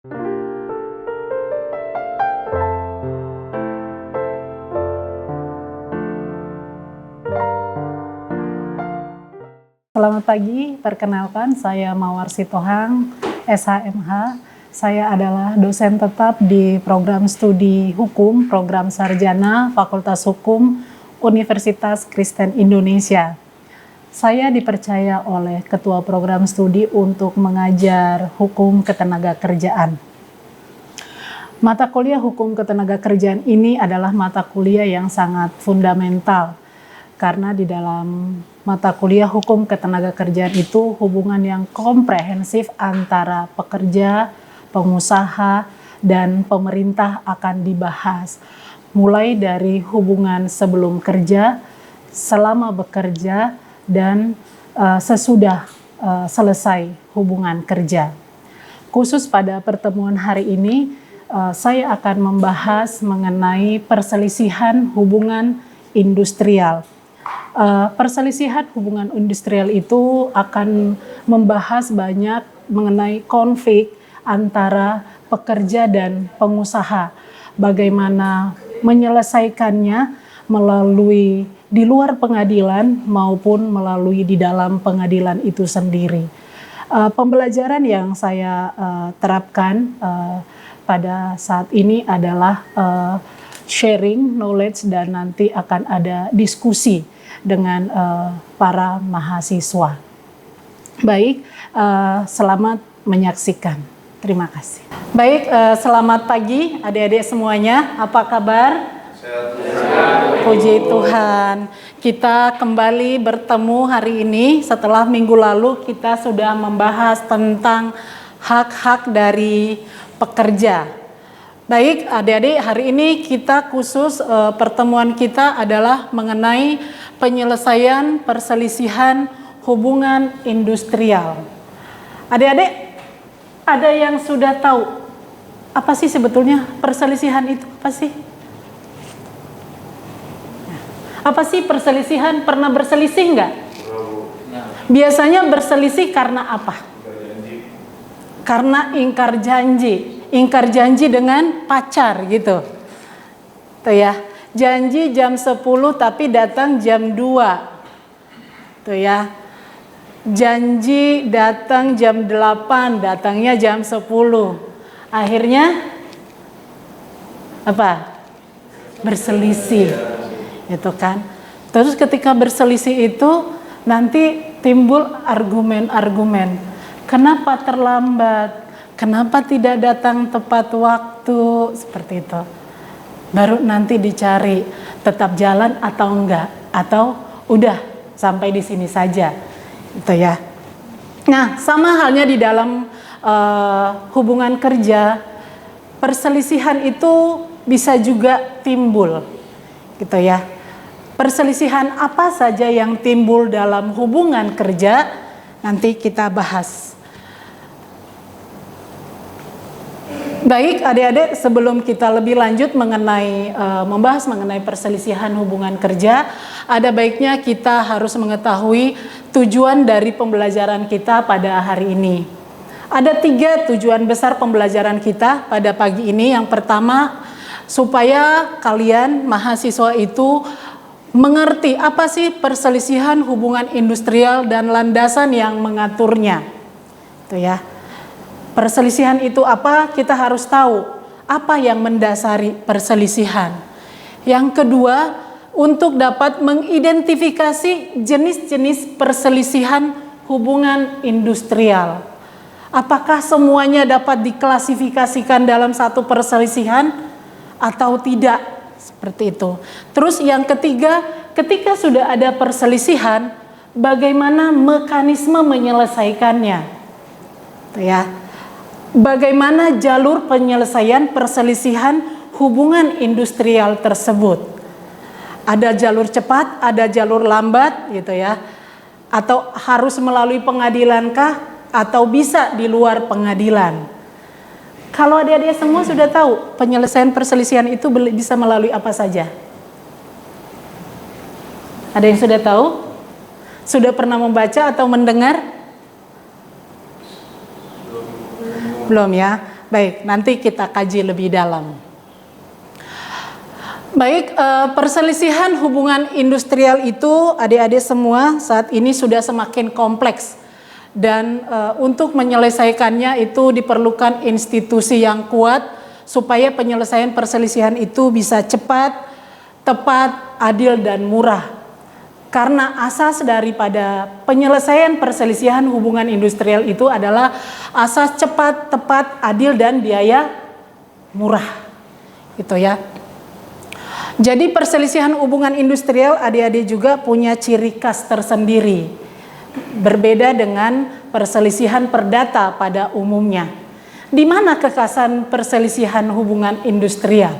Selamat pagi, perkenalkan saya Mawar Sitohang, SHMH. Saya adalah dosen tetap di program studi hukum, program sarjana Fakultas Hukum Universitas Kristen Indonesia. Saya dipercaya oleh Ketua Program Studi untuk mengajar hukum ketenagakerjaan. Mata kuliah hukum ketenagakerjaan ini adalah mata kuliah yang sangat fundamental, karena di dalam mata kuliah hukum ketenagakerjaan itu hubungan yang komprehensif antara pekerja, pengusaha, dan pemerintah akan dibahas. Mulai dari hubungan sebelum kerja, selama bekerja, dan sesudah selesai hubungan kerja. Khusus pada pertemuan hari ini, saya akan membahas mengenai perselisihan hubungan industrial. Perselisihan hubungan industrial itu akan membahas banyak mengenai konflik antara pekerja dan pengusaha. Bagaimana menyelesaikannya melalui di luar pengadilan maupun melalui di dalam pengadilan itu sendiri. Pembelajaran yang saya terapkan pada saat ini adalah sharing knowledge, dan nanti akan ada diskusi dengan para mahasiswa. Baik, selamat menyaksikan. Terima kasih. Baik, selamat pagi adik-adik semuanya. Apa kabar? Puji Tuhan. Kita kembali bertemu hari ini setelah minggu lalu kita sudah membahas tentang hak-hak dari pekerja. Baik, adik-adik, hari ini kita khusus pertemuan kita adalah mengenai penyelesaian perselisihan hubungan industrial. Adik-adik, ada yang sudah tahu apa sih sebetulnya perselisihan itu apa sih? Apa sih perselisihan? Pernah berselisih enggak? Biasanya berselisih karena apa? Karena ingkar janji. Ingkar janji dengan pacar gitu. Tuh ya. Janji jam 10 tapi datang jam 2. Tuh ya. Janji datang jam 8, datangnya jam 10. Akhirnya apa? Berselisih. Itu kan. Terus ketika berselisih itu nanti timbul argumen-argumen. Kenapa terlambat? Kenapa tidak datang tepat waktu? Seperti itu. Baru nanti dicari tetap jalan atau enggak, atau udah sampai di sini saja, gitu ya. Nah, sama halnya di dalam hubungan kerja, perselisihan itu bisa juga timbul, gitu ya. Perselisihan apa saja yang timbul dalam hubungan kerja nanti kita bahas. Baik, adik-adik, sebelum kita lebih lanjut mengenai membahas mengenai perselisihan hubungan kerja, ada baiknya kita harus mengetahui tujuan dari pembelajaran kita pada hari ini. Ada 3 tujuan besar pembelajaran kita pada pagi ini. Yang pertama, supaya kalian mahasiswa itu mengerti apa sih perselisihan hubungan industrial dan landasan yang mengaturnya. Itu ya. Perselisihan itu apa? Kita harus tahu apa yang mendasari perselisihan. Yang kedua, untuk dapat mengidentifikasi jenis-jenis perselisihan hubungan industrial. Apakah semuanya dapat diklasifikasikan dalam satu perselisihan atau tidak? Seperti itu. Terus yang ketiga, ketika sudah ada perselisihan, bagaimana mekanisme menyelesaikannya? Itu ya. Bagaimana jalur penyelesaian perselisihan hubungan industrial tersebut? Ada jalur cepat, ada jalur lambat, gitu ya. Atau harus melalui pengadilankah, atau bisa di luar pengadilan? Kalau adik-adik semua sudah tahu penyelesaian perselisihan itu bisa melalui apa saja? Ada yang sudah tahu? Sudah pernah membaca atau mendengar? Belum ya. Baik, nanti kita kaji lebih dalam. Baik, perselisihan hubungan industrial itu adik-adik semua saat ini sudah semakin kompleks. Dan untuk menyelesaikannya itu diperlukan institusi yang kuat supaya penyelesaian perselisihan itu bisa cepat, tepat, adil, dan murah. Karena asas daripada penyelesaian perselisihan hubungan industrial itu adalah asas cepat, tepat, adil, dan biaya murah. Gitu ya. Jadi perselisihan hubungan industrial adik-adik juga punya ciri khas tersendiri. Berbeda dengan perselisihan perdata pada umumnya. Di mana kekhasan perselisihan hubungan industrial?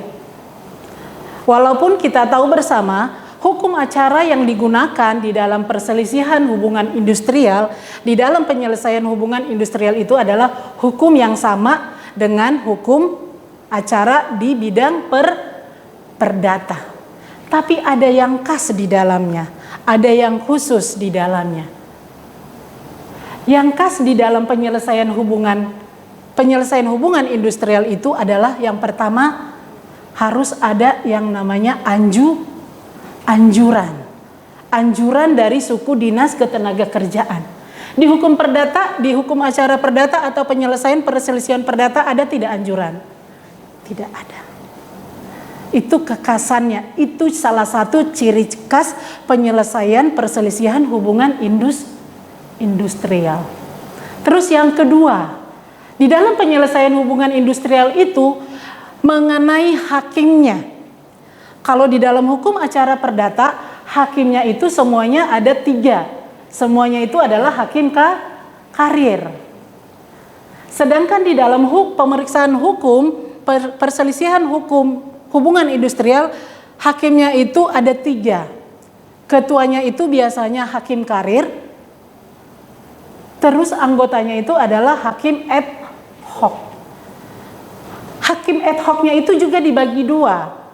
Walaupun kita tahu bersama, hukum acara yang digunakan di dalam perselisihan hubungan industrial, di dalam penyelesaian hubungan industrial itu adalah hukum yang sama dengan hukum acara di bidang perdata. Tapi ada yang khas di dalamnya, ada yang khusus di dalamnya. Yang khas di dalam penyelesaian hubungan industrial itu adalah yang pertama, harus ada yang namanya anjuran dari suku dinas ketenagakerjaan. Di hukum perdata, di hukum acara perdata atau penyelesaian perselisihan perdata ada tidak anjuran? Tidak ada. Itu kekhasannya, itu salah satu ciri khas penyelesaian perselisihan hubungan industrial. Terus yang kedua, di dalam penyelesaian hubungan industrial itu mengenai hakimnya. Kalau di dalam hukum acara perdata, hakimnya itu semuanya ada 3. Semuanya itu adalah hakim karir. Sedangkan di dalam pemeriksaan hukum, perselisihan hukum hubungan industrial, hakimnya itu ada 3. Ketuanya itu biasanya hakim karir, terus anggotanya itu adalah hakim ad hoc. Hakim ad hocnya itu juga dibagi 2.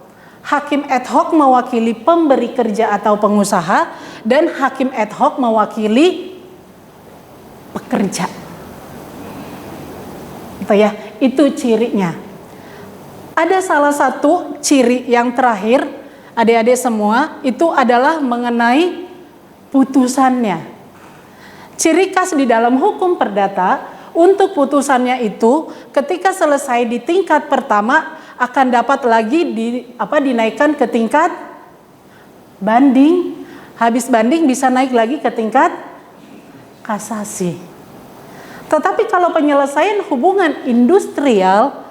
Hakim ad hoc mewakili pemberi kerja atau pengusaha, dan hakim ad hoc mewakili pekerja. Itu ya, itu cirinya. Ada salah satu ciri yang terakhir, adik-adik semua, itu adalah mengenai putusannya. Ciri khas di dalam hukum perdata, untuk putusannya itu ketika selesai di tingkat pertama akan dapat lagi dinaikkan ke tingkat banding, habis banding bisa naik lagi ke tingkat kasasi. Tetapi kalau penyelesaian hubungan industrial,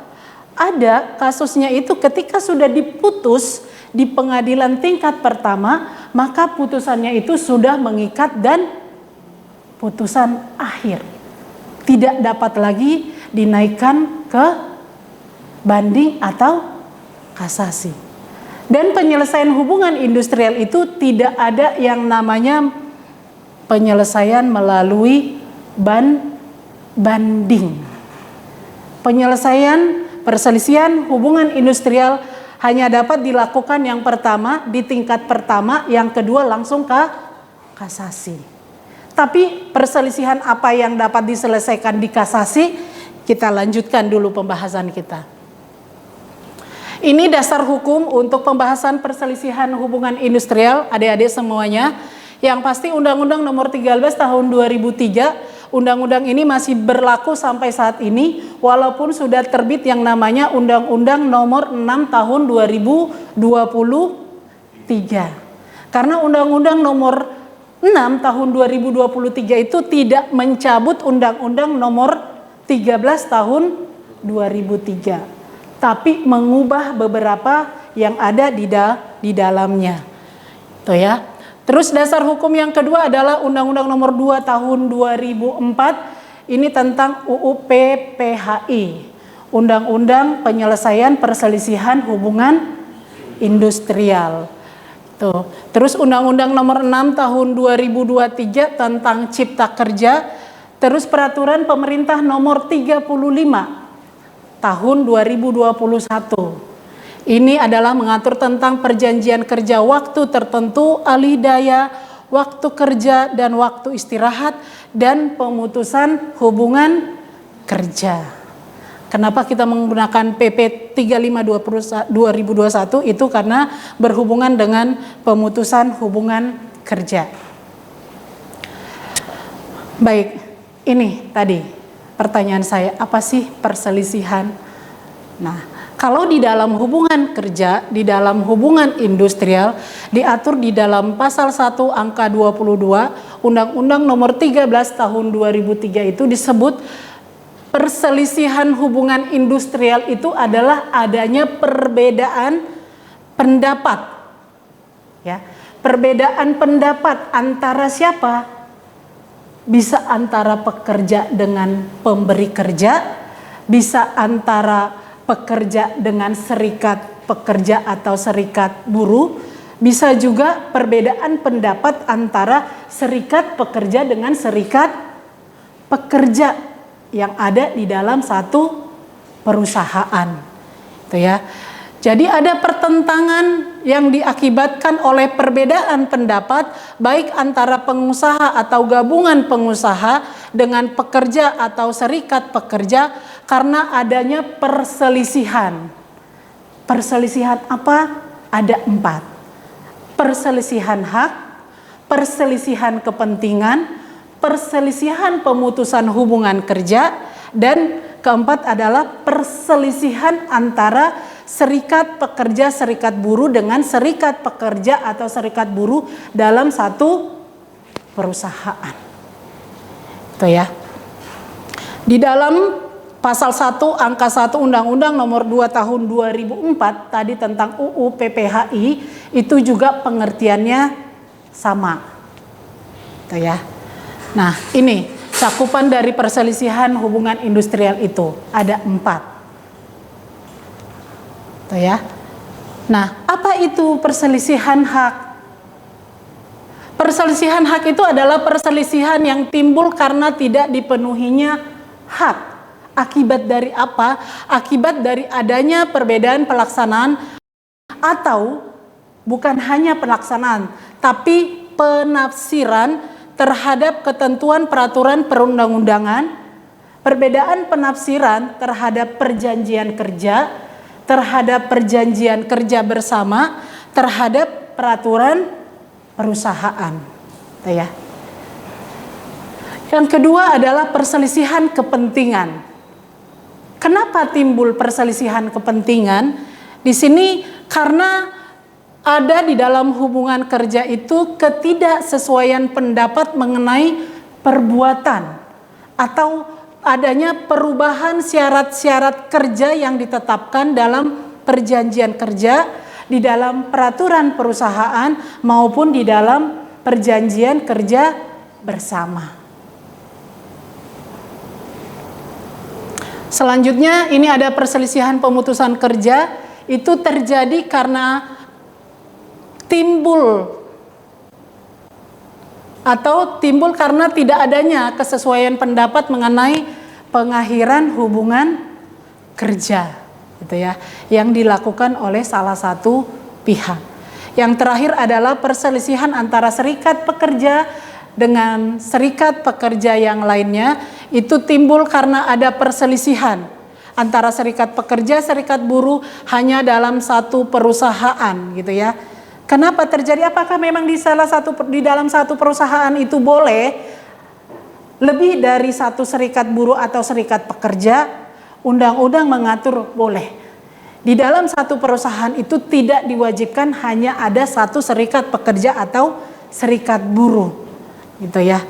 ada kasusnya itu ketika sudah diputus di pengadilan tingkat pertama, maka putusannya itu sudah mengikat dan putusan akhir. Tidak dapat lagi dinaikkan ke banding atau kasasi. Dan penyelesaian hubungan industrial itu tidak ada yang namanya penyelesaian melalui banding. Penyelesaian perselisihan hubungan industrial hanya dapat dilakukan yang pertama di tingkat pertama, yang kedua langsung ke kasasi. Tapi perselisihan apa yang dapat diselesaikan di kasasi, kita lanjutkan dulu pembahasan kita. Ini dasar hukum untuk pembahasan perselisihan hubungan industrial, adik-adik semuanya. Yang pasti Undang-Undang Nomor 13 Tahun 2003, Undang-Undang ini masih berlaku sampai saat ini, walaupun sudah terbit yang namanya Undang-Undang Nomor 6 Tahun 2023. Karena Undang-Undang Nomor 6 Tahun 2023 itu tidak mencabut Undang-Undang Nomor 13 Tahun 2003, tapi mengubah beberapa yang ada di dalamnya. Tuh ya. Terus dasar hukum yang kedua adalah Undang-Undang Nomor 2 Tahun 2004, ini tentang UU PPHI, Undang-Undang Penyelesaian Perselisihan Hubungan Industrial. Tuh. Terus Undang-Undang Nomor 6 Tahun 2023 tentang Cipta Kerja, terus Peraturan Pemerintah Nomor 35 Tahun 2021. Ini adalah mengatur tentang perjanjian kerja waktu tertentu, alih daya, waktu kerja dan waktu istirahat, dan pemutusan hubungan kerja. Kenapa kita menggunakan PP 35 2021 itu karena berhubungan dengan pemutusan hubungan kerja. Baik, ini tadi pertanyaan saya, apa sih perselisihan? Nah, kalau di dalam hubungan kerja, di dalam hubungan industrial, diatur di dalam pasal 1 angka 22 Undang-Undang nomor 13 tahun 2003 itu disebut perselisihan hubungan industrial itu adalah adanya perbedaan pendapat. Ya, perbedaan pendapat antara siapa? Bisa antara pekerja dengan pemberi kerja, bisa antara pekerja dengan serikat pekerja atau serikat buruh, bisa juga perbedaan pendapat antara serikat pekerja dengan serikat pekerja yang ada di dalam satu perusahaan. Itu ya. Jadi ada pertentangan yang diakibatkan oleh perbedaan pendapat baik antara pengusaha atau gabungan pengusaha dengan pekerja atau serikat pekerja karena adanya perselisihan. Perselisihan apa? Ada 4. Perselisihan hak, perselisihan kepentingan, perselisihan pemutusan hubungan kerja, dan keempat adalah perselisihan antara serikat pekerja, serikat buruh dengan serikat pekerja atau serikat buruh dalam satu perusahaan. Itu ya. Di dalam pasal 1 angka 1 Undang-Undang nomor 2 tahun 2004 tadi tentang UU PPHI itu juga pengertiannya sama. Itu ya. Nah, ini cakupan dari perselisihan hubungan industrial itu ada 4. Tuh ya. Nah, apa itu perselisihan hak? Perselisihan hak itu adalah perselisihan yang timbul karena tidak dipenuhinya hak. Akibat dari apa? Akibat dari adanya perbedaan pelaksanaan atau bukan hanya pelaksanaan, tapi penafsiran terhadap ketentuan peraturan perundang-undangan, perbedaan penafsiran terhadap perjanjian kerja, terhadap perjanjian kerja bersama, terhadap peraturan perusahaan. Ya. Yang kedua adalah perselisihan kepentingan. Kenapa timbul perselisihan kepentingan? Di sini karena ada di dalam hubungan kerja itu ketidaksesuaian pendapat mengenai perbuatan atau adanya perubahan syarat-syarat kerja yang ditetapkan dalam perjanjian kerja, di dalam peraturan perusahaan maupun di dalam perjanjian kerja bersama. Selanjutnya ini ada perselisihan pemutusan kerja, itu terjadi karena timbul karena tidak adanya kesesuaian pendapat mengenai pengakhiran hubungan kerja, gitu ya, yang dilakukan oleh salah satu pihak. Yang terakhir adalah perselisihan antara serikat pekerja dengan serikat pekerja yang lainnya, itu timbul karena ada perselisihan antara serikat pekerja, serikat buruh hanya dalam satu perusahaan, gitu ya. Kenapa terjadi? Apakah memang di dalam satu perusahaan itu boleh lebih dari satu serikat buruh atau serikat pekerja? Undang-undang mengatur boleh. Di dalam satu perusahaan itu tidak diwajibkan hanya ada satu serikat pekerja atau serikat buruh, gitu ya.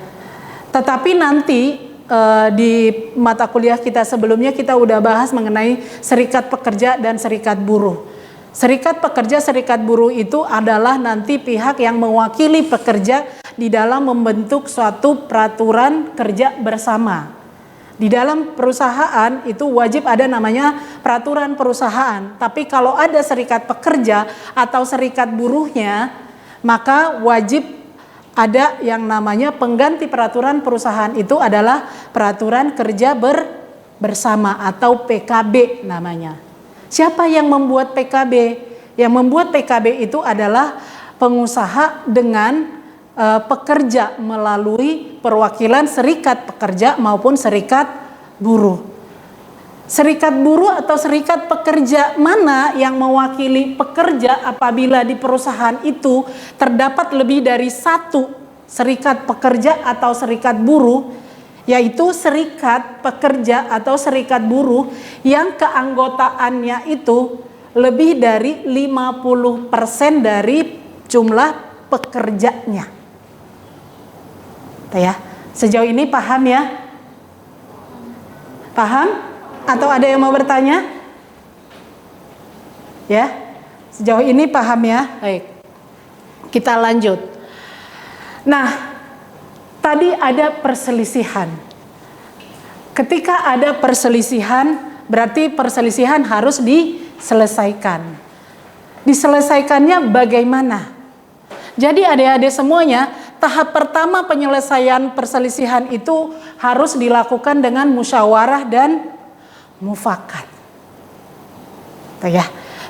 Tetapi nanti di mata kuliah kita sebelumnya kita udah bahas mengenai serikat pekerja dan serikat buruh. Serikat pekerja, serikat buruh itu adalah nanti pihak yang mewakili pekerja di dalam membentuk suatu peraturan kerja bersama. Di dalam perusahaan itu wajib ada namanya peraturan perusahaan. Tapi kalau ada serikat pekerja atau serikat buruhnya, maka wajib ada yang namanya pengganti peraturan perusahaan itu adalah peraturan kerja bersama atau PKB namanya. Siapa yang membuat PKB? Yang membuat PKB itu adalah pengusaha dengan pekerja melalui perwakilan serikat pekerja maupun serikat buruh. Serikat buruh atau serikat pekerja mana yang mewakili pekerja apabila di perusahaan itu terdapat lebih dari satu serikat pekerja atau serikat buruh, yaitu serikat pekerja atau serikat buruh yang keanggotaannya itu lebih dari 50% dari jumlah pekerjanya. Ya, sejauh ini paham ya? Paham? Atau ada yang mau bertanya? Ya, sejauh ini paham ya? Baik, kita lanjut. Nah, tadi ada perselisihan. Ketika ada perselisihan, berarti perselisihan harus diselesaikan. Diselesaikannya bagaimana? Jadi adik-adik semuanya, tahap pertama penyelesaian perselisihan itu harus dilakukan dengan musyawarah dan mufakat. Ya.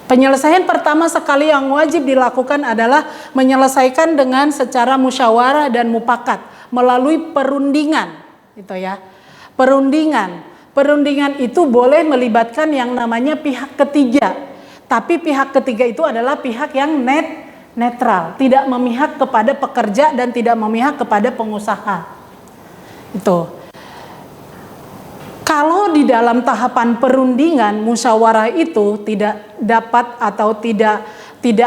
Penyelesaian pertama sekali yang wajib dilakukan adalah menyelesaikan dengan secara musyawarah dan mufakat melalui perundingan, gitu ya. Perundingan itu boleh melibatkan yang namanya pihak ketiga. Tapi pihak ketiga itu adalah pihak yang netral, tidak memihak kepada pekerja dan tidak memihak kepada pengusaha. Itu. Kalau di dalam tahapan perundingan musyawarah itu tidak dapat atau tidak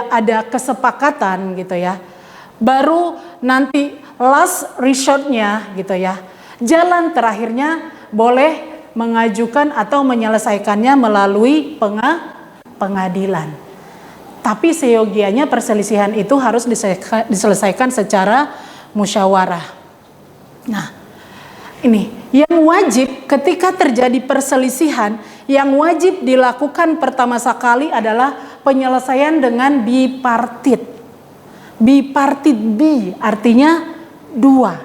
ada kesepakatan gitu ya, baru nanti last resort-nya gitu ya, jalan terakhirnya boleh mengajukan atau menyelesaikannya melalui pengadilan. Tapi seyogianya perselisihan itu harus diselesaikan secara musyawarah. Nah, ini yang wajib ketika terjadi perselisihan, yang wajib dilakukan pertama sekali adalah penyelesaian dengan bipartit. Bipartit, bi artinya dua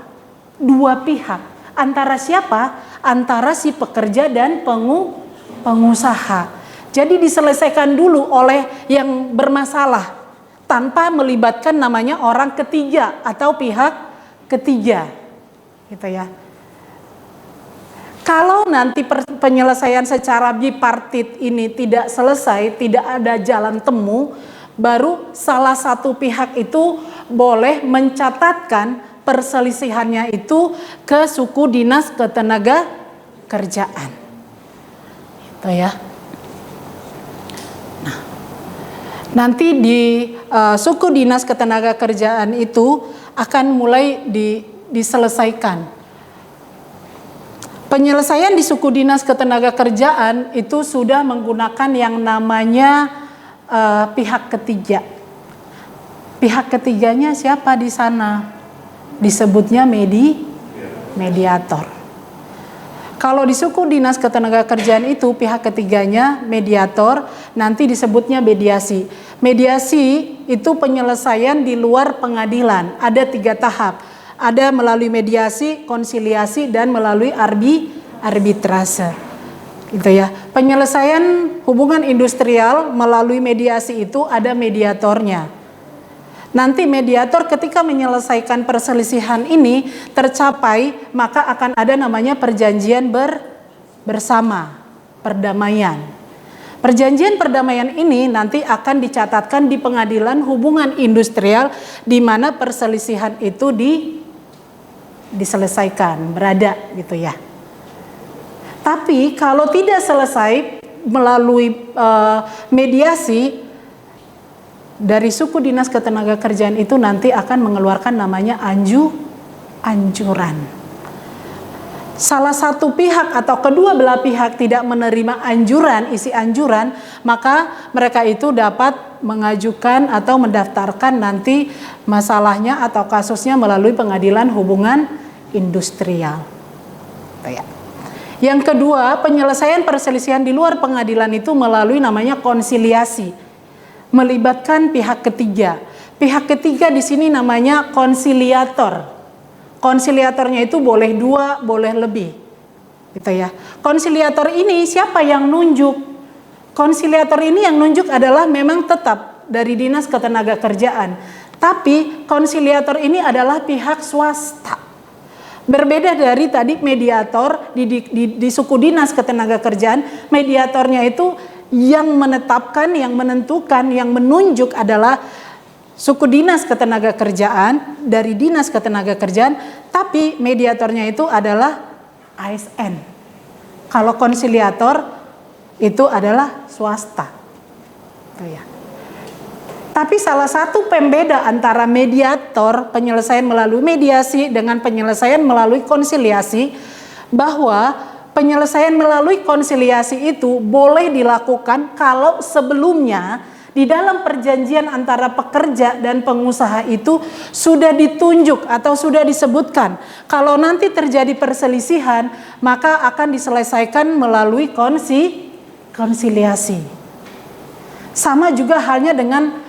pihak. Antara siapa? Antara si pekerja dan pengusaha. Jadi diselesaikan dulu oleh yang bermasalah tanpa melibatkan namanya orang ketiga atau pihak ketiga, gitu ya. Kalau nanti penyelesaian secara bipartit ini tidak selesai, tidak ada jalan temu, baru salah satu pihak itu boleh mencatatkan perselisihannya itu ke suku dinas ketenagakerjaan. Gitu ya. Nah, nanti di suku dinas ketenagakerjaan itu akan mulai diselesaikan. Penyelesaian di suku dinas ketenagakerjaan itu sudah menggunakan yang namanya pihak ketiga. Pihak ketiganya siapa di sana? Disebutnya mediator. Kalau di suku dinas ketenagakerjaan itu pihak ketiganya mediator, nanti disebutnya mediasi. Mediasi itu penyelesaian di luar pengadilan. Ada 3 tahap. Ada melalui mediasi, konsiliasi, dan melalui arbitrase. Gitu ya. Penyelesaian hubungan industrial melalui mediasi itu ada mediatornya. Nanti mediator ketika menyelesaikan perselisihan ini tercapai, maka akan ada namanya perjanjian bersama, perdamaian. Perjanjian perdamaian ini nanti akan dicatatkan di pengadilan hubungan industrial di mana perselisihan itu diselesaikan, berada gitu ya. Tapi kalau tidak selesai melalui mediasi, dari suku dinas ketenagakerjaan itu nanti akan mengeluarkan namanya anjuran. Salah satu pihak atau kedua belah pihak tidak menerima isi anjuran, maka mereka itu dapat mengajukan atau mendaftarkan nanti masalahnya atau kasusnya melalui pengadilan hubungan industrial. Yang kedua, penyelesaian perselisihan di luar pengadilan itu melalui namanya konsiliasi. Melibatkan pihak ketiga. Pihak ketiga di sini namanya konsiliator. Konsiliatornya itu boleh 2, boleh lebih. Gitu ya. Konsiliator ini siapa yang nunjuk? Konsiliator ini yang nunjuk adalah memang tetap dari Dinas Ketenagakerjaan. Tapi konsiliator ini adalah pihak swasta. Berbeda dari tadi mediator di suku dinas ketenagakerjaan, mediatornya itu yang menetapkan, yang menentukan, yang menunjuk adalah suku dinas ketenagakerjaan, dari dinas ketenagakerjaan, tapi mediatornya itu adalah ASN. Kalau konsiliator itu adalah swasta. Itu ya. Tapi salah satu pembeda antara mediator, penyelesaian melalui mediasi, dengan penyelesaian melalui konsiliasi, bahwa penyelesaian melalui konsiliasi itu boleh dilakukan kalau sebelumnya di dalam perjanjian antara pekerja dan pengusaha itu sudah ditunjuk atau sudah disebutkan kalau nanti terjadi perselisihan maka akan diselesaikan melalui konsiliasi. Sama juga halnya dengan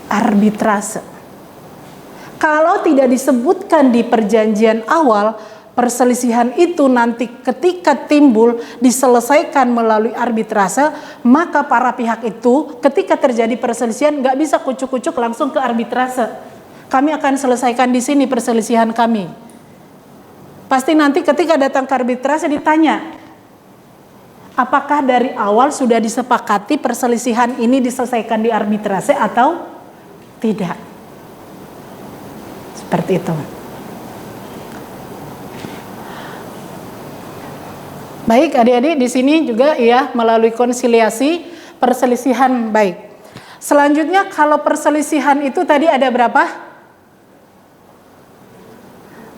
arbitrase. Kalau tidak disebutkan di perjanjian awal, perselisihan itu nanti ketika timbul diselesaikan melalui arbitrase, maka para pihak itu ketika terjadi perselisihan nggak bisa kucuk-kucuk langsung ke arbitrase. Kami akan selesaikan di sini perselisihan kami. Pasti nanti ketika datang ke arbitrase ditanya, apakah dari awal sudah disepakati perselisihan ini diselesaikan di arbitrase atau tidak. Seperti itu. Baik, adik-adik di sini juga ya melalui konsiliasi perselisihan baik. Selanjutnya kalau perselisihan itu tadi ada berapa?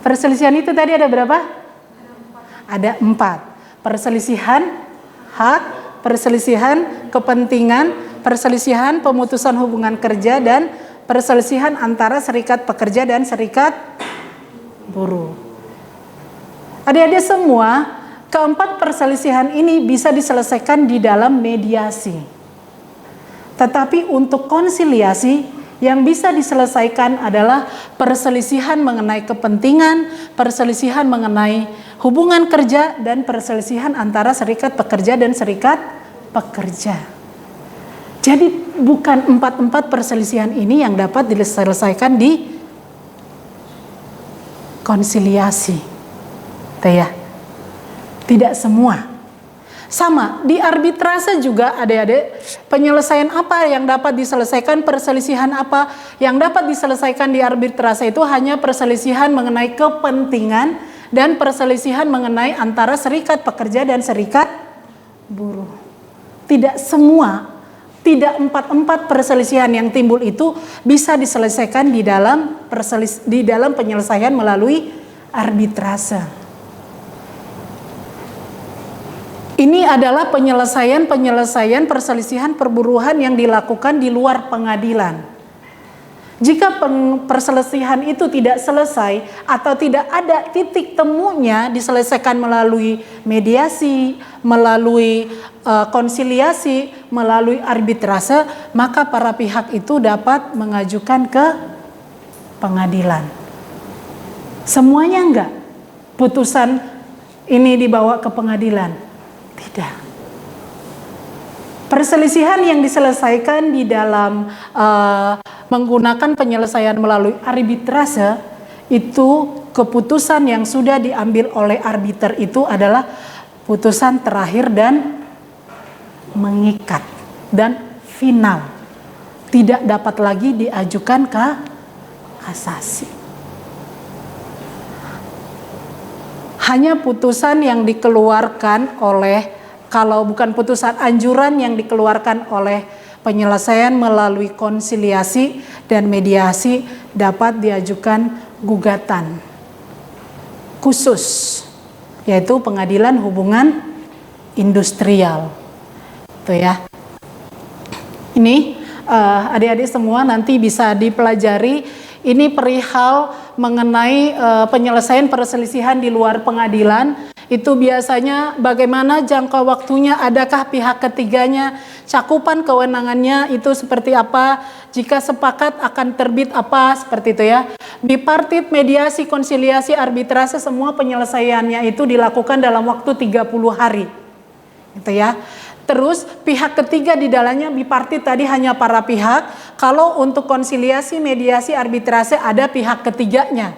Perselisihan itu tadi ada berapa? Ada 4. Perselisihan hak, perselisihan kepentingan, perselisihan pemutusan hubungan kerja, dan perselisihan antara serikat pekerja dan serikat buruh. Adik-adik semua, keempat perselisihan ini bisa diselesaikan di dalam mediasi. Tetapi untuk konsiliasi yang bisa diselesaikan adalah perselisihan mengenai kepentingan, perselisihan mengenai hubungan kerja, dan perselisihan antara serikat pekerja dan serikat pekerja. Jadi bukan 4 perselisihan ini yang dapat diselesaikan di konsiliasi. Ya. Tidak semua. Sama, di arbitrase juga adik-adik, penyelesaian apa yang dapat diselesaikan, perselisihan apa yang dapat diselesaikan di arbitrase itu hanya perselisihan mengenai kepentingan dan perselisihan mengenai antara serikat pekerja dan serikat buruh. Tidak semua, tidak 4 perselisihan yang timbul itu bisa diselesaikan di dalam penyelesaian melalui arbitrase. Ini adalah penyelesaian perselisihan perburuhan yang dilakukan di luar pengadilan. Jika perselisihan itu tidak selesai atau tidak ada titik temunya diselesaikan melalui mediasi, melalui konsiliasi, melalui arbitrase, maka para pihak itu dapat mengajukan ke pengadilan. Semuanya enggak putusan ini dibawa ke pengadilan. Tidak. Perselisihan yang diselesaikan di dalam menggunakan penyelesaian melalui arbitrase itu keputusan yang sudah diambil oleh arbiter itu adalah putusan terakhir dan mengikat dan final. Tidak dapat lagi diajukan ke kasasi. Hanya putusan yang dikeluarkan oleh, kalau bukan putusan anjuran yang dikeluarkan oleh penyelesaian melalui konsiliasi dan mediasi dapat diajukan gugatan khusus, yaitu pengadilan hubungan industrial. Itu ya. Ini adik-adik semua nanti bisa dipelajari. Ini perihal mengenai penyelesaian perselisihan di luar pengadilan. Itu biasanya bagaimana jangka waktunya, adakah pihak ketiganya, cakupan kewenangannya itu seperti apa, jika sepakat akan terbit apa, seperti itu ya. Bipartit, mediasi, konsiliasi, arbitrase, semua penyelesaiannya itu dilakukan dalam waktu 30 hari. Gitu ya. Terus pihak ketiga di dalamnya bipartit tadi hanya para pihak. Kalau untuk konsiliasi, mediasi, arbitrase ada pihak ketiganya.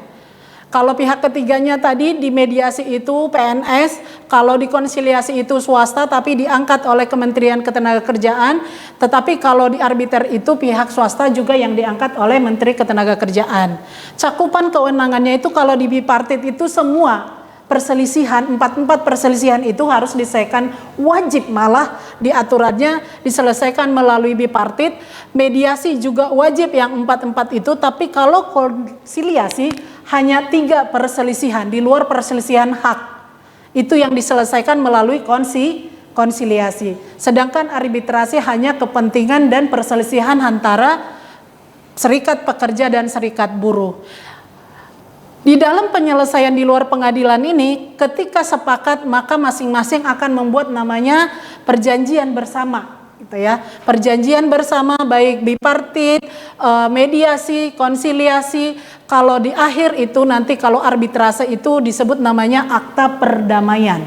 Kalau pihak ketiganya tadi di mediasi itu PNS, kalau dikonsiliasi itu swasta tapi diangkat oleh Kementerian Ketenagakerjaan, tetapi kalau di arbiter itu pihak swasta juga yang diangkat oleh Menteri Ketenagakerjaan. Cakupan kewenangannya itu kalau di bipartit itu semua perselisihan, 44 perselisihan itu harus diselesaikan, wajib malah diaturannya diselesaikan melalui bipartit. Mediasi juga wajib yang 44 itu, tapi kalau konsiliasi hanya 3 perselisihan di luar perselisihan hak, itu yang diselesaikan melalui konsiliasi. Sedangkan arbitrasi hanya kepentingan dan perselisihan antara serikat pekerja dan serikat buruh. Di dalam penyelesaian di luar pengadilan ini, ketika sepakat maka masing-masing akan membuat namanya perjanjian bersama, gitu ya. Perjanjian bersama baik bipartit, mediasi, konsiliasi. Kalau di akhir itu nanti kalau arbitrase itu disebut namanya akta perdamaian,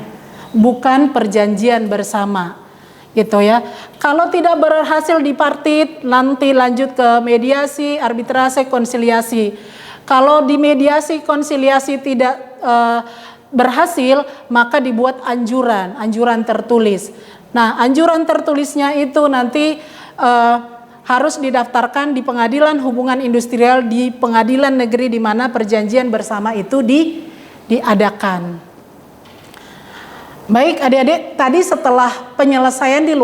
bukan perjanjian bersama, gitu ya. Kalau tidak berhasil di partit, nanti lanjut ke mediasi, arbitrase, konsiliasi. Kalau di mediasi konsiliasi tidak berhasil, maka dibuat anjuran tertulis. Nah, anjuran tertulisnya itu nanti harus didaftarkan di Pengadilan Hubungan Industrial di Pengadilan Negeri di mana perjanjian bersama itu diadakan. Baik adik-adik, tadi setelah penyelesaian di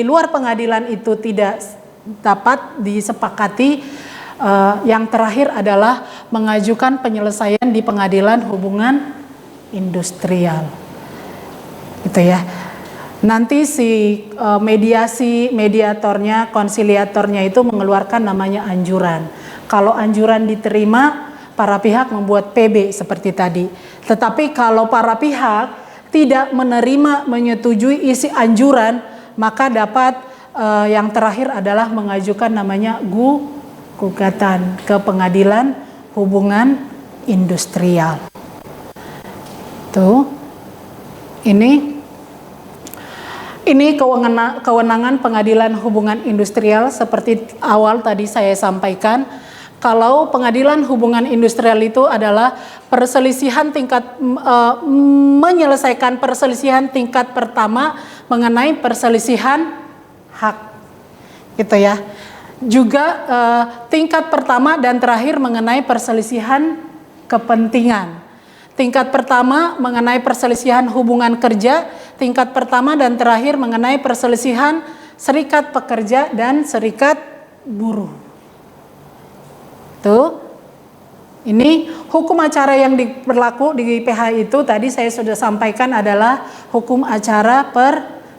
luar pengadilan itu tidak dapat disepakati, yang terakhir adalah mengajukan penyelesaian di Pengadilan Hubungan Industrial, gitu ya. Nanti si mediatornya, konsiliatornya itu mengeluarkan namanya anjuran. Kalau anjuran diterima, para pihak membuat PB seperti tadi. Tetapi kalau para pihak tidak menerima, menyetujui isi anjuran, maka dapat yang terakhir adalah mengajukan namanya gugatan ke Pengadilan Hubungan Industrial. Tuh, ini kewenangan Pengadilan Hubungan Industrial seperti awal tadi saya sampaikan. Kalau Pengadilan Hubungan Industrial itu adalah perselisihan menyelesaikan perselisihan tingkat pertama mengenai perselisihan hak, gitu ya. Juga tingkat pertama dan terakhir mengenai perselisihan kepentingan. Tingkat pertama mengenai perselisihan hubungan kerja, tingkat pertama dan terakhir mengenai perselisihan serikat pekerja dan serikat buruh. Tuh, ini hukum acara yang berlaku di PH itu tadi saya sudah sampaikan adalah hukum acara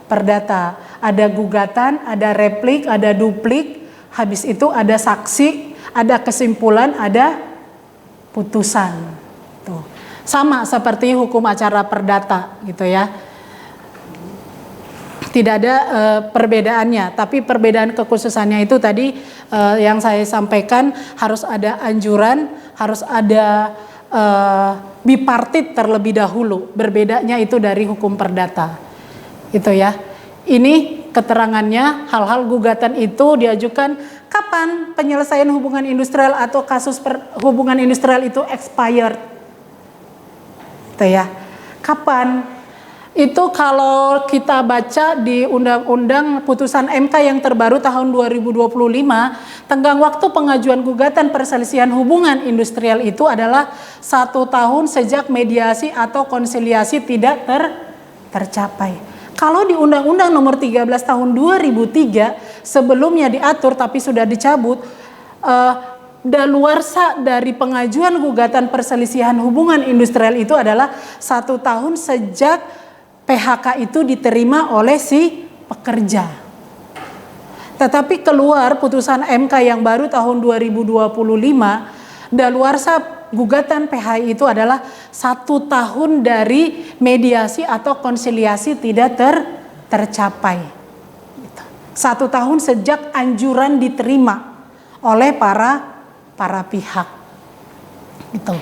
perdata. Ada gugatan, ada replik, ada duplik. Habis itu ada saksi, ada kesimpulan, ada putusan. Tuh. Sama seperti hukum acara perdata, gitu ya. Tidak ada perbedaannya, tapi perbedaan kekhususannya itu tadi yang saya sampaikan, harus ada anjuran, harus ada bipartit terlebih dahulu. Berbedanya itu dari hukum perdata. Gitu ya. Ini keterangannya, hal-hal gugatan itu diajukan kapan penyelesaian hubungan industrial atau kasus hubungan industrial itu expired. Gitu ya. Kapan? Itu kalau kita baca di Undang-Undang Putusan MK yang terbaru tahun 2025, tenggang waktu pengajuan gugatan perselisihan hubungan industrial itu adalah 1 tahun sejak mediasi atau konsiliasi tidak tercapai. Kalau di Undang-Undang Nomor 13 Tahun 2003 sebelumnya diatur tapi sudah dicabut, daluarsa dari pengajuan gugatan perselisihan hubungan industrial itu adalah 1 tahun sejak PHK itu diterima oleh si pekerja. Tetapi keluar putusan MK yang baru tahun 2025, daluarsa gugatan PHI itu adalah 1 tahun dari mediasi atau konsiliasi tidak tercapai. 1 tahun sejak anjuran diterima oleh para pihak. Gitu.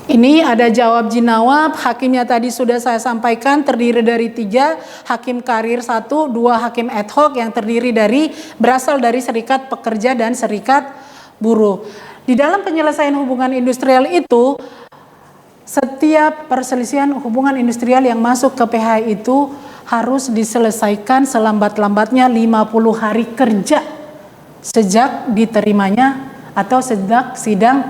Ini ada jawab jinawab, hakimnya tadi sudah saya sampaikan terdiri dari 3, hakim karir 1, 2 hakim ad hoc yang terdiri berasal dari serikat pekerja dan serikat buruh. Di dalam penyelesaian hubungan industrial itu, setiap perselisihan hubungan industrial yang masuk ke PHI itu harus diselesaikan selambat-lambatnya 50 hari kerja sejak diterimanya atau sejak sidang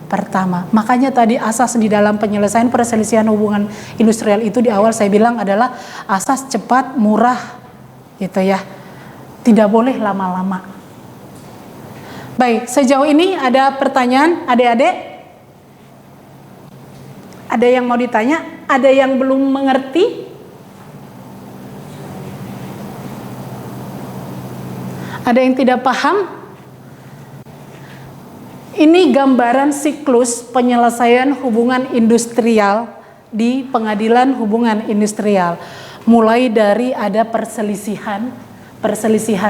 pertama. Makanya tadi asas di dalam penyelesaian perselisihan hubungan industrial itu di awal saya bilang adalah asas cepat, murah, gitu ya. Tidak boleh lama-lama. Baik, sejauh ini ada pertanyaan adik-adik? Ada yang mau ditanya? Ada yang belum mengerti? Ada yang tidak paham? Ini gambaran siklus penyelesaian hubungan industrial di pengadilan hubungan industrial. Mulai dari ada perselisihan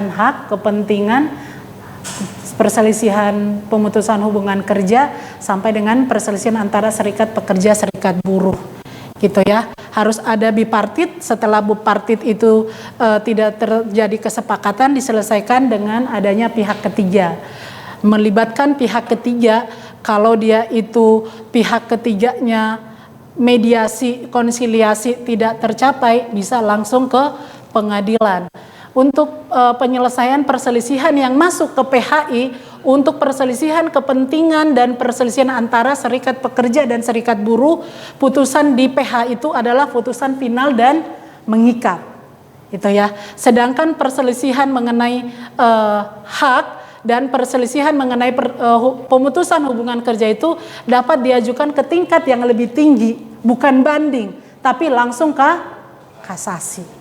hak, kepentingan, perselisihan pemutusan hubungan kerja, sampai dengan perselisihan antara serikat pekerja, serikat buruh. Gitu ya. Harus ada bipartit, setelah bipartit itu tidak terjadi kesepakatan, diselesaikan dengan adanya pihak ketiga. Melibatkan pihak ketiga, kalau dia itu pihak ketiganya mediasi, konsiliasi tidak tercapai, bisa langsung ke pengadilan. Untuk penyelesaian perselisihan yang masuk ke PHI, untuk perselisihan kepentingan dan perselisihan antara serikat pekerja dan serikat buruh, putusan di PHI itu adalah putusan final dan mengikat, gitu ya. Sedangkan perselisihan mengenai hak dan perselisihan mengenai pemutusan hubungan kerja itu dapat diajukan ke tingkat yang lebih tinggi, bukan banding, tapi langsung ke kasasi.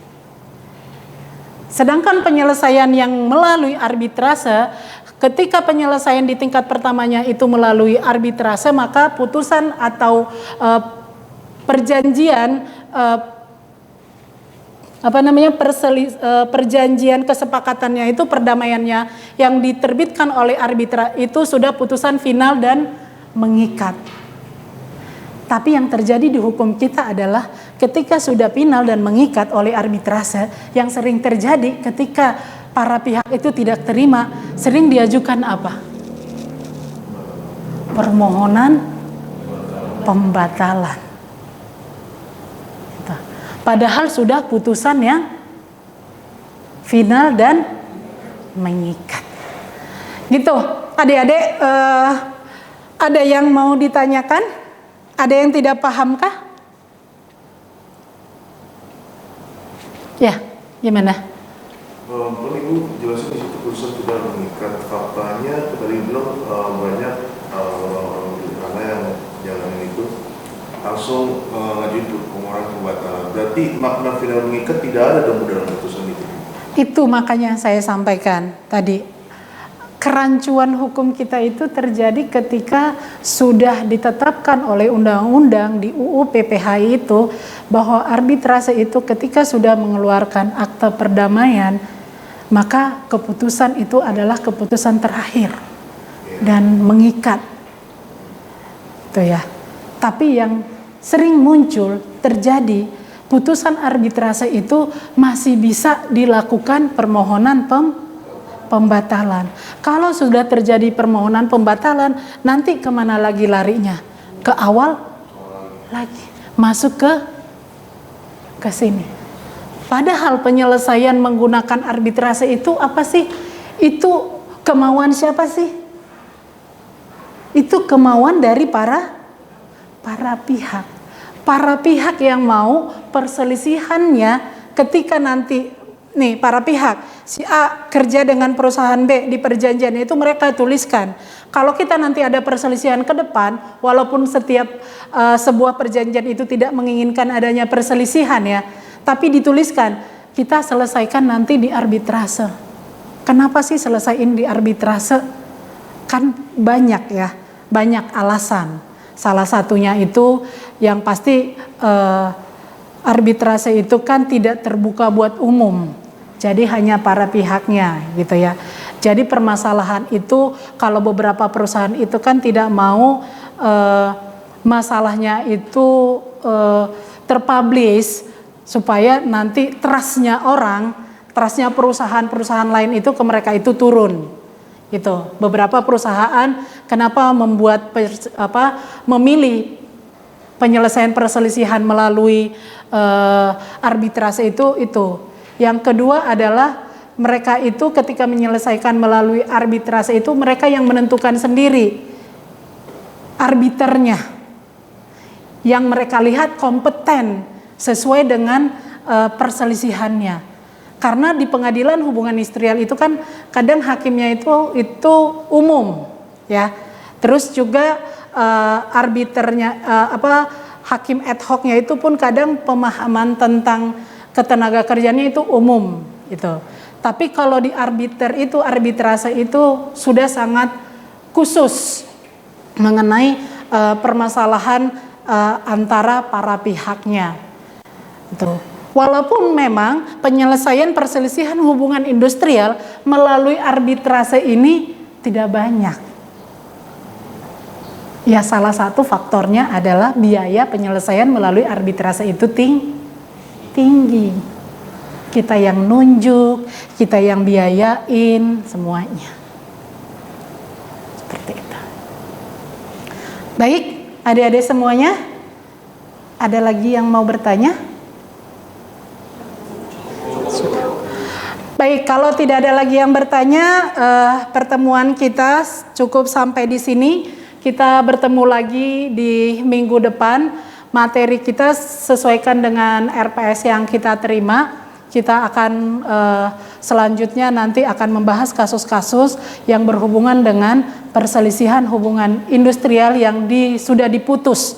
Sedangkan penyelesaian yang melalui arbitrase, ketika penyelesaian di tingkat pertamanya itu melalui arbitrase, maka putusan atau perjanjian perjanjian kesepakatannya itu, perdamaiannya yang diterbitkan oleh arbitra itu sudah putusan final dan mengikat. Tapi yang terjadi di hukum kita adalah ketika sudah final dan mengikat oleh arbitrase, yang sering terjadi ketika para pihak itu tidak terima, sering diajukan apa? Permohonan pembatalan. Padahal sudah putusan yang final dan mengikat. Gitu, adik-adik, ada yang mau ditanyakan? Ada yang tidak pahamkah? Ya, gimana? Boleh Ibu jelasin di situ putusan tidak mengikat. Faktanya tadi bilang banyak orang-orang di sana yang jalanin itu langsung ngajuin permohonan pembatalan. Berarti makna final mengikat tidak ada dalam putusan itu. Itu makanya saya sampaikan tadi. Kerancuan hukum kita itu terjadi ketika sudah ditetapkan oleh undang-undang di UU PPHI itu bahwa arbitrase itu ketika sudah mengeluarkan akte perdamaian, maka keputusan itu adalah keputusan terakhir dan mengikat. Itu ya. Tapi yang sering muncul terjadi, putusan arbitrase itu masih bisa dilakukan permohonan pembatalan. Kalau sudah terjadi permohonan pembatalan, nanti kemana lagi larinya? Ke awal lagi, masuk ke sini. Padahal penyelesaian menggunakan arbitrase itu apa sih? Itu kemauan siapa sih? Itu kemauan dari para pihak. Para pihak yang mau perselisihannya ketika nanti nih para pihak, si A kerja dengan perusahaan B di perjanjian itu mereka tuliskan. Kalau kita nanti ada perselisihan ke depan, walaupun setiap sebuah perjanjian itu tidak menginginkan adanya perselisihan ya, tapi dituliskan kita selesaikan nanti di arbitrase. Kenapa sih selesaiin di arbitrase? Kan banyak ya, banyak alasan. Salah satunya itu yang pasti arbitrase itu kan tidak terbuka buat umum. Jadi hanya para pihaknya gitu ya. Jadi permasalahan itu kalau beberapa perusahaan itu kan tidak mau masalahnya itu terpublish supaya nanti trustnya orang, trustnya perusahaan-perusahaan lain itu ke mereka itu turun. Itu beberapa perusahaan kenapa memilih penyelesaian perselisihan melalui arbitrase itu. Yang kedua adalah mereka itu ketika menyelesaikan melalui arbitrase itu mereka yang menentukan sendiri arbiternya, yang mereka lihat kompeten sesuai dengan perselisihannya. Karena di pengadilan hubungan industrial itu kan kadang hakimnya itu umum, ya. Terus juga arbiternya hakim ad hocnya itu pun kadang pemahaman tentang ketenaga kerjaannya itu umum, gitu. Tapi kalau di arbitrase itu sudah sangat khusus mengenai permasalahan antara para pihaknya. Gitu. Walaupun memang penyelesaian perselisihan hubungan industrial melalui arbitrase ini tidak banyak. Ya, salah satu faktornya adalah biaya penyelesaian melalui arbitrase itu tinggi. Kita yang nunjuk, kita yang biayain, semuanya. Seperti itu. Baik, adik-adik semuanya, ada lagi yang mau bertanya? Baik, kalau tidak ada lagi yang bertanya, pertemuan kita cukup sampai di sini. Kita bertemu lagi di minggu depan. Materi kita sesuaikan dengan RPS yang kita terima. Kita akan selanjutnya nanti akan membahas kasus-kasus yang berhubungan dengan perselisihan hubungan industrial yang sudah diputus,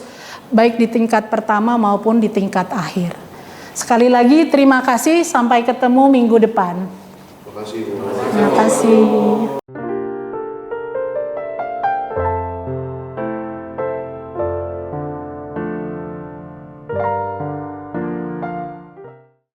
baik di tingkat pertama maupun di tingkat akhir. Sekali lagi terima kasih, sampai ketemu minggu depan. Terima kasih. Terima kasih.